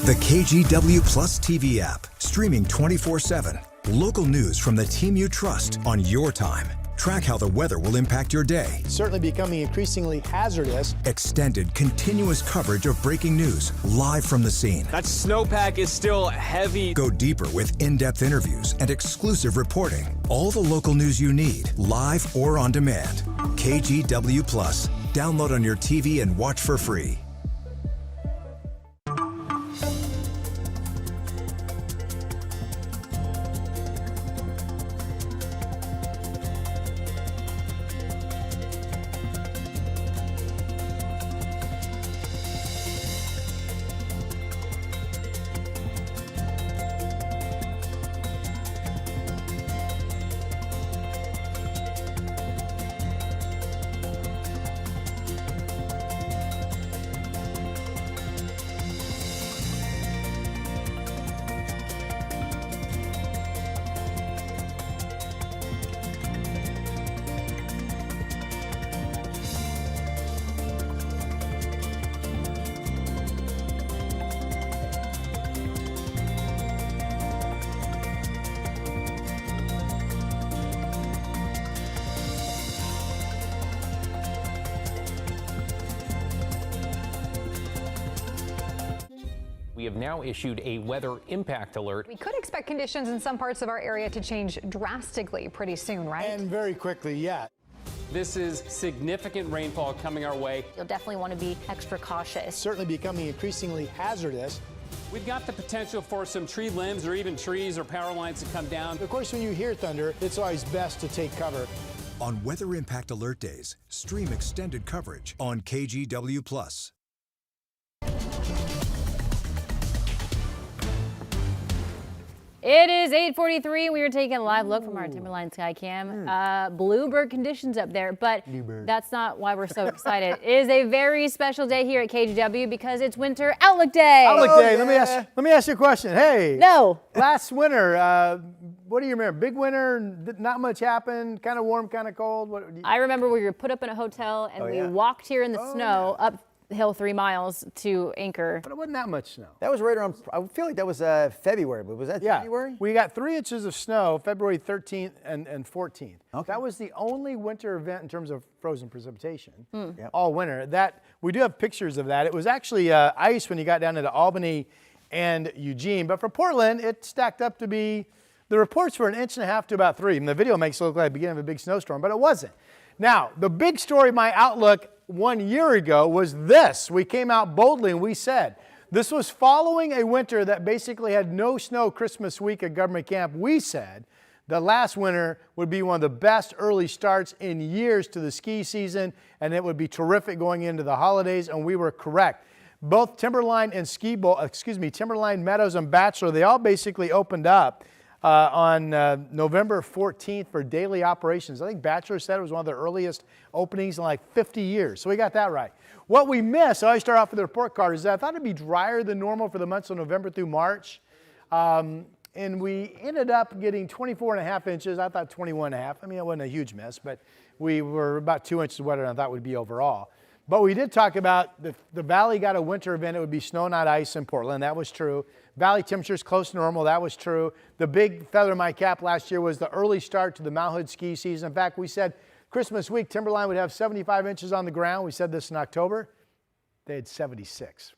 The KGW Plus TV app, streaming 24/7. Local news from the team you trust on your time. Track how the weather will impact your day. Certainly becoming increasingly hazardous. Extended, continuous coverage of breaking news, live from the scene. That snowpack is still heavy. Go deeper with in-depth interviews and exclusive reporting. All the local news you need, live or on demand. KGW Plus. Download on your TV and watch for free. We have now issued a weather impact alert. We could expect conditions in some parts of our area to change drastically pretty soon, right? And very quickly, yeah. This is significant rainfall coming our way. You'll definitely want to be extra cautious. Certainly becoming increasingly hazardous. We've got the potential for some tree limbs or even trees or power lines to come down. Of course, when you hear thunder, it's always best to take cover. On Weather Impact Alert Days, stream extended coverage on KGW Plus. It is 8:43. We are taking a live look from our Timberline Skycam. Bluebird conditions up there, but that's not why we're so excited. It is a very special day here at KGW because it's Winter Outlook Day. Outlook Day. Let me ask you a question. Hey. No. Last winter, what do you remember? Big winter, not much happened, kind of warm, kind of cold. I remember we were put up in a hotel and we walked here in the snow uphill 3 miles to Anchor. But it wasn't that much snow. That was right around, I feel like that was February, but was that February? We got 3 inches of snow February 13th and 14th. Okay. That was the only winter event in terms of frozen precipitation all winter. We do have pictures of that. It was actually ice when you got down into Albany and Eugene, but for Portland, it stacked up to be, the reports were 1.5 inches to about 3. And the video makes it look like the beginning of a big snowstorm, but it wasn't. Now, the big story, my outlook 1 year ago was this. We came out boldly and we said, this was following a winter that basically had no snow Christmas week at government camp. We said the last winter would be one of the best early starts in years to the ski season, and it would be terrific going into the holidays, and we were correct. Both Timberline and Timberline Meadows and Bachelor, they all basically opened up on November 14th for daily operations. I think Bachelor said it was one of the earliest openings in like 50 years. So we got that right. What we missed, so I start off with the report card, is that I thought it'd be drier than normal for the months of November through March. And we ended up getting 24.5 inches. I thought 21.5. I mean, it wasn't a huge miss, but we were about 2 inches wetter than I thought would be overall. But we did talk about the Valley got a winter event. It would be snow, not ice in Portland. That was true. Valley temperatures close to normal. That was true. The big feather in my cap last year was the early start to the Mount Hood ski season. In fact, we said Christmas week, Timberline would have 75 inches on the ground. We said this in October. They had 76.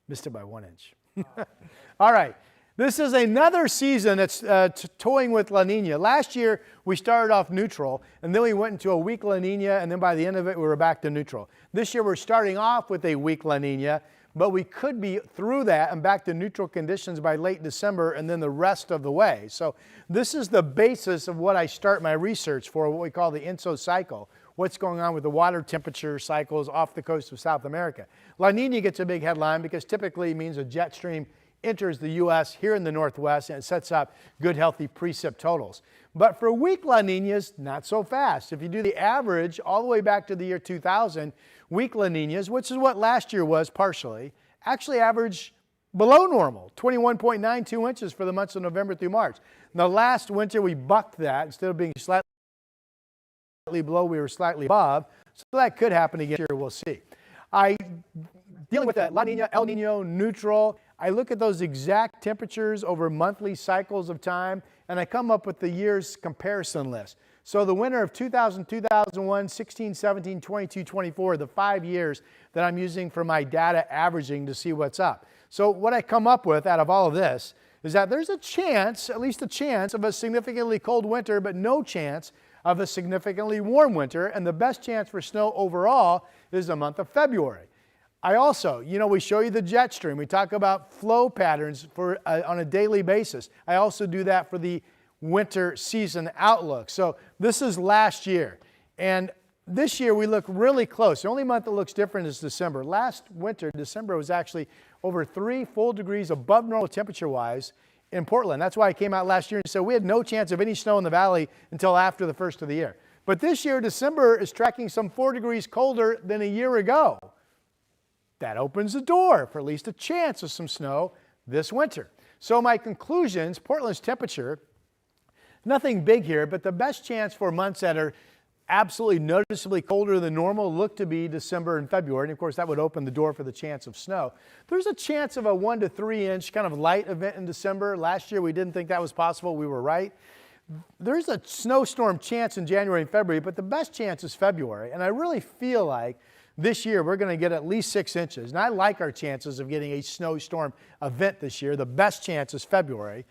Missed it by 1 inch. All right. This is another season that's toying with La Nina. Last year, we started off neutral, and then we went into a weak La Nina, and then by the end of it, we were back to neutral. This year, we're starting off with a weak La Nina, but we could be through that and back to neutral conditions by late December and then the rest of the way. So this is the basis of what I start my research for, what we call the ENSO cycle, what's going on with the water temperature cycles off the coast of South America. La Nina gets a big headline because typically it means a jet stream enters the U.S. here in the Northwest, and it sets up good, healthy precip totals. But for weak La Ninas, not so fast. If you do the average all the way back to the year 2000, weak La Ninas, which is what last year was partially, actually average below normal, 21.92 inches for the months of November through March. Now, last winter, we bucked that. Instead of being slightly below, we were slightly above. So that could happen again here. We'll see. Dealing with that La Nina, El Nino, neutral, I look at those exact temperatures over monthly cycles of time, and I come up with the year's comparison list. So the winter of 2000, 2001, 16, 17, 22, 24, the 5 years that I'm using for my data averaging to see what's up. So what I come up with out of all of this is that there's a chance, at least a chance, of a significantly cold winter, but no chance of a significantly warm winter, and the best chance for snow overall is the month of February. I also, we show you the jet stream. We talk about flow patterns on a daily basis. I also do that for the winter season outlook. So this is last year. And this year we look really close. The only month that looks different is December. Last winter, December was actually over 3 full degrees above normal temperature-wise in Portland. That's why I came out last year and said we had no chance of any snow in the valley until after the first of the year. But this year, December is tracking some 4 degrees colder than a year ago. That opens the door for at least a chance of some snow this winter. So my conclusions, Portland's temperature, nothing big here, but the best chance for months that are absolutely noticeably colder than normal look to be December and February. And of course, that would open the door for the chance of snow. There's a chance of a 1 to 3 inch kind of light event in December. Last year, we didn't think that was possible. We were right. There's a snowstorm chance in January and February, but the best chance is February. And I really feel like this year, we're going to get at least 6 inches. And I like our chances of getting a snowstorm event this year. The best chance is February,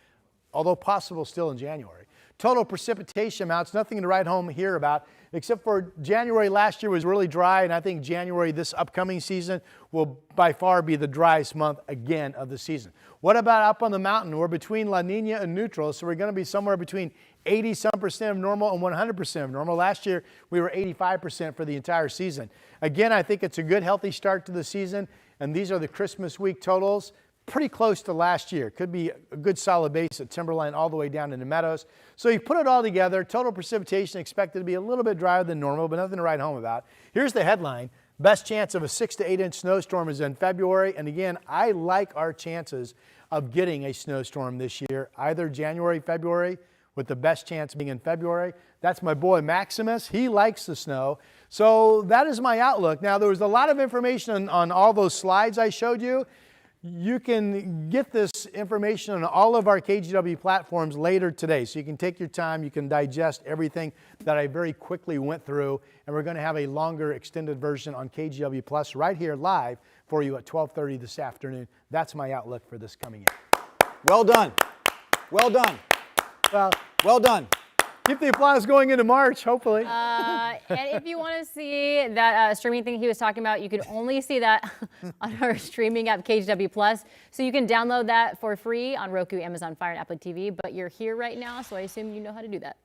although possible still in January. Total precipitation amounts, nothing to write home here about, except for January last year was really dry, and I think January this upcoming season will by far be the driest month again of the season. What about up on the mountain? We're between La Nina and neutral, so we're going to be somewhere between 80% of normal and 100% of normal. Last year, we were 85% for the entire season. Again, I think it's a good, healthy start to the season, and these are the Christmas week totals. Pretty close to last year. Could be a good solid base at Timberline all the way down into Meadows. So you put it all together, total precipitation expected to be a little bit drier than normal, but nothing to write home about. Here's the headline. Best chance of a 6 to 8 inch snowstorm is in February. And again, I like our chances of getting a snowstorm this year, either January, February, with the best chance being in February. That's my boy Maximus. He likes the snow. So that is my outlook. Now, there was a lot of information on all those slides I showed you. You can get this information on all of our KGW platforms later today. So you can take your time, you can digest everything that I very quickly went through, and we're going to have a longer extended version on KGW Plus right here live for you at 12:30 this afternoon. That's my outlook for this coming year. Well done. Well done. Well done. Keep the applause going into March, hopefully. And if you want to see that streaming thing he was talking about, you can only see that on our streaming app, KGW Plus. So you can download that for free on Roku, Amazon Fire, and Apple TV. But you're here right now, so I assume you know how to do that.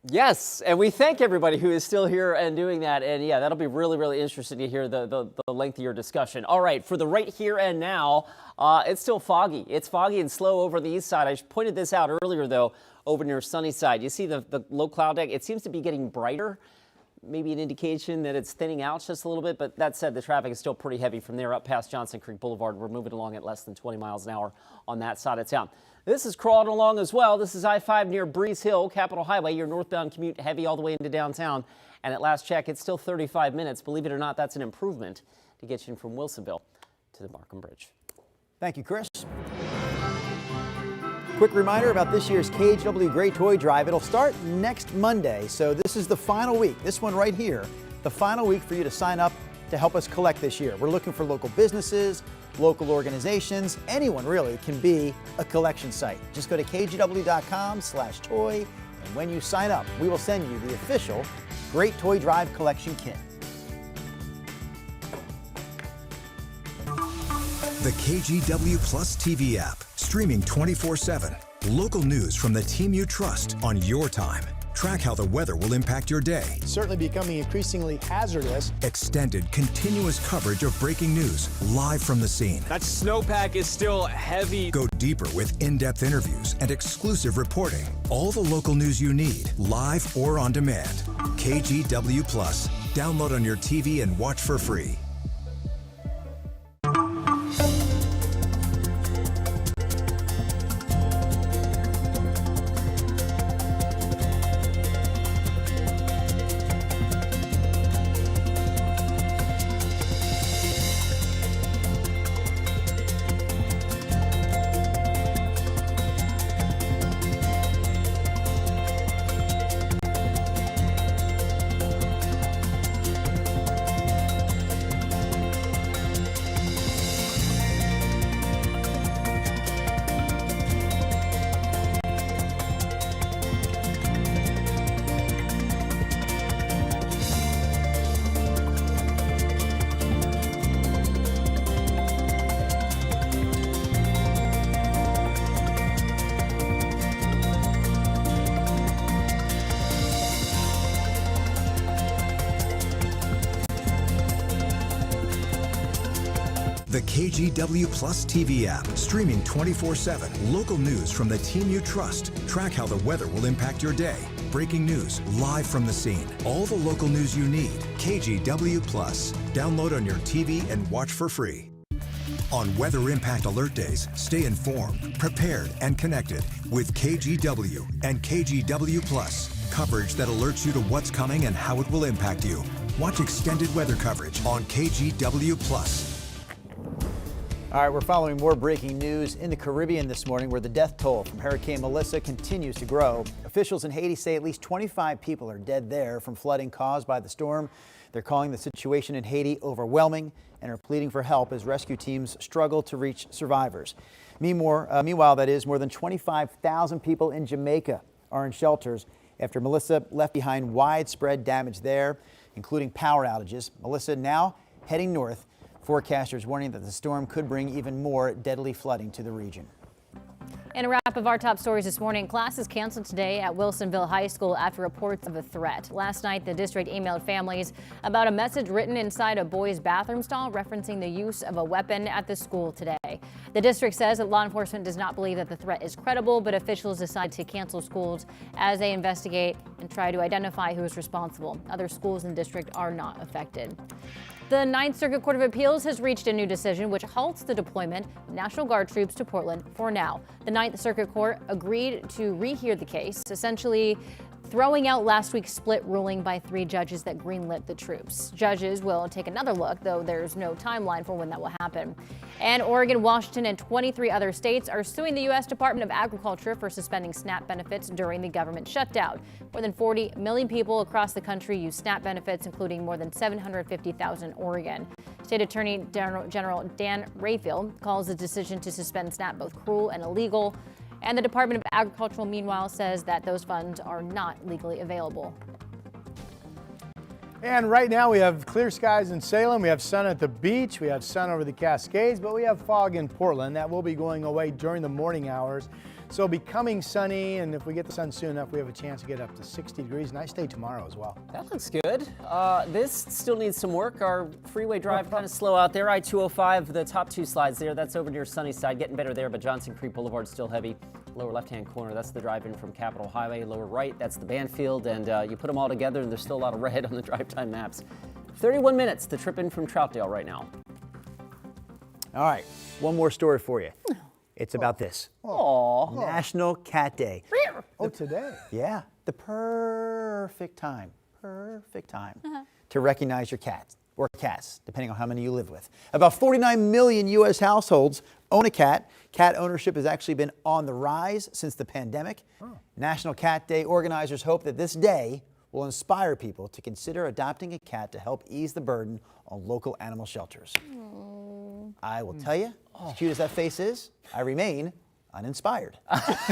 Yes, and we thank everybody who is still here and doing that. And yeah, that'll be really, really interesting to hear the length of your discussion. All right, for the right here and now, it's still foggy. It's foggy and slow over the east side. I pointed this out earlier, though, over near Sunnyside. You see the low cloud deck? It seems to be getting brighter. Maybe an indication that it's thinning out just a little bit, but that said, the traffic is still pretty heavy from there up past Johnson Creek Boulevard. We're moving along at less than 20 miles an hour on that side of town. This is crawling along as well. This is I-5 near Breeze Hill, Capitol Highway. Your northbound commute heavy all the way into downtown. And at last check, it's still 35 minutes. Believe it or not, that's an improvement to get you from Wilsonville to the Markham Bridge. Thank you, Chris. Quick reminder about this year's KGW Great Toy Drive. It'll start next Monday, so this is the final week. This one right here, the final week for you to sign up to help us collect this year. We're looking for local businesses, local organizations, anyone really can be a collection site. Just go to kgw.com/toy, and when you sign up, we will send you the official Great Toy Drive Collection Kit. The KGW Plus TV app, streaming 24/7. Local news from the team you trust on your time. Track how the weather will impact your day. Certainly becoming increasingly hazardous. Extended, continuous coverage of breaking news live from the scene. That snowpack is still heavy. Go deeper with in-depth interviews and exclusive reporting. All the local news you need, live or on demand. KGW Plus. Download on your TV and watch for free. The KGW Plus TV app, streaming 24/7. Local news from the team you trust. Track how the weather will impact your day. Breaking news live from the scene. All the local news you need. KGW Plus. Download on your TV and watch for free. On Weather Impact Alert Days, stay informed, prepared, and connected with KGW and KGW Plus. Coverage that alerts you to what's coming and how it will impact you. Watch extended weather coverage on KGW Plus. All right, we're following more breaking news in the Caribbean this morning, where the death toll from Hurricane Melissa continues to grow. Officials in Haiti say at least 25 people are dead there from flooding caused by the storm. They're calling the situation in Haiti overwhelming and are pleading for help as rescue teams struggle to reach survivors. Meanwhile, that is more than 25,000 people in Jamaica are in shelters after Melissa left behind widespread damage there, including power outages. Melissa now heading north. Forecasters warning that the storm could bring even more deadly flooding to the region. And a wrap of our top stories this morning. Classes canceled today at Wilsonville High School after reports of a threat. Last night, the district emailed families about a message written inside a boys' bathroom stall referencing the use of a weapon at the school today. The district says that law enforcement does not believe that the threat is credible, but officials decide to cancel schools as they investigate and try to identify who is responsible. Other schools in the district are not affected. The Ninth Circuit Court of Appeals has reached a new decision which halts the deployment of National Guard troops to Portland for now. The Ninth Circuit Court agreed to rehear the case, essentially throwing out last week's split ruling by 3 judges that greenlit the troops. Judges will take another look, though there's no timeline for when that will happen. And Oregon, Washington, and 23 other states are suing the U.S. Department of Agriculture for suspending SNAP benefits during the government shutdown. More than 40 million people across the country use SNAP benefits, including more than 750,000 in Oregon. State Attorney General Dan Rayfield calls the decision to suspend SNAP both cruel and illegal. And the Department of Agriculture, meanwhile, says that those funds are not legally available. And right now we have clear skies in Salem. We have sun at the beach. We have sun over the Cascades, but we have fog in Portland. That will be going away during the morning hours. So becoming sunny, and if we get the sun soon enough, we have a chance to get up to 60 degrees. Nice day tomorrow as well. That looks good. This still needs some work. Our freeway drive kind of slow out there. I-205, the top 2 slides there. That's over near Sunnyside. Getting better there, but Johnson Creek Boulevard still heavy. Lower left-hand corner, that's the drive-in from Capitol Highway. Lower right, that's the Banfield. And you put them all together, and there's still a lot of red on the drive time maps. 31 minutes, the trip in from Troutdale right now. All right, one more story for you. It's about this. Aww. National Cat Day. Oh, today? Yeah, the perfect time to recognize your cat or cats, depending on how many you live with. About 49 million U.S. households own a cat. Cat ownership has actually been on the rise since the pandemic. National Cat Day organizers hope that this day will inspire people to consider adopting a cat to help ease the burden on local animal shelters. I will tell you, as cute as that face is, I remain uninspired. I've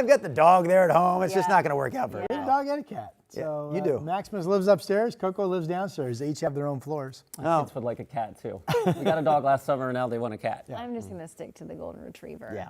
got the dog there at home. It's just not going to work out very We have well. a dog and a cat. So you do. Maximus lives upstairs. Coco lives downstairs. They each have their own floors. My kids would like a cat, too. We got a dog last summer, and now they want a cat. I'm just going to stick to the golden retriever. Yeah.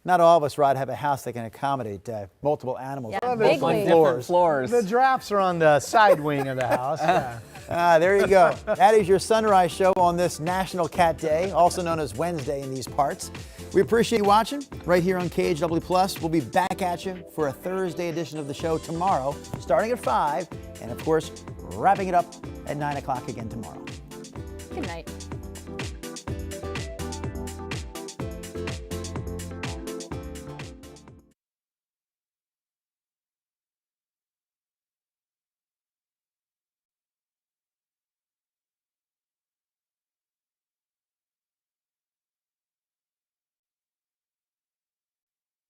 Not all of us, Rod, have a house that can accommodate multiple animals. Yeah, on big multiple league. floors. The giraffes are on the side wing of the house. Yeah. There you go. That is your Sunrise Show on this National Cat Day, also known as Wednesday in these parts. We appreciate you watching right here on KGW Plus. We'll be back at you for a Thursday edition of the show tomorrow, starting at 5, and of course, wrapping it up at 9 o'clock again tomorrow.